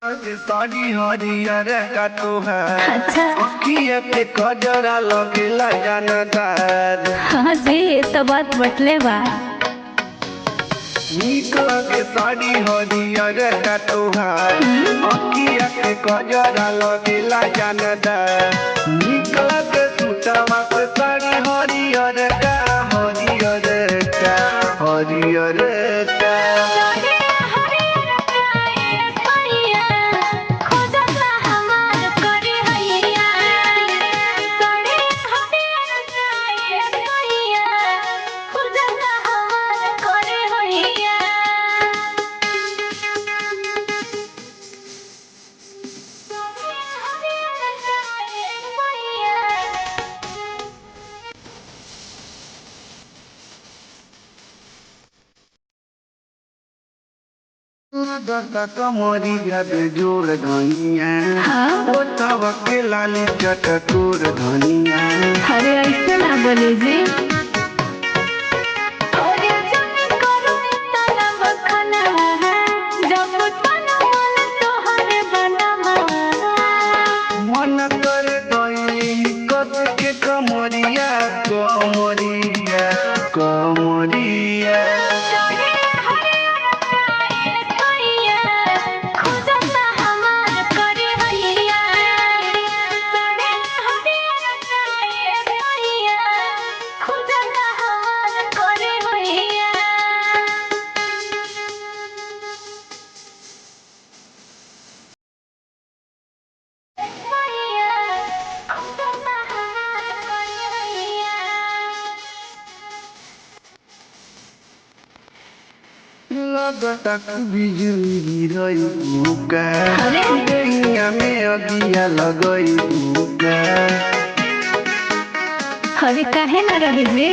साड़ी हरियर का तोहार अच्छा। अखिया पे कजरा लगेला जानदार हाँ जी, ये तो बात बटले बा। नीक लगे साड़ी हरियर का तोहार अखिया पे कजरा लगेला जानदार नीक लगे सूटवा पे साड़ी हरियर का हरियर का हरियर का कमरी जोर धनिया हाँ? ओठवा के लाली चटकोर धनिया अरे ऐसे ना बोली जी। मन कर गई कस के कमरिया कमरिया कमरिया लगता कि बिजली गिरई भूका अरे? देहिया में अगिया लगई भूका अरे काहे ना रही जी।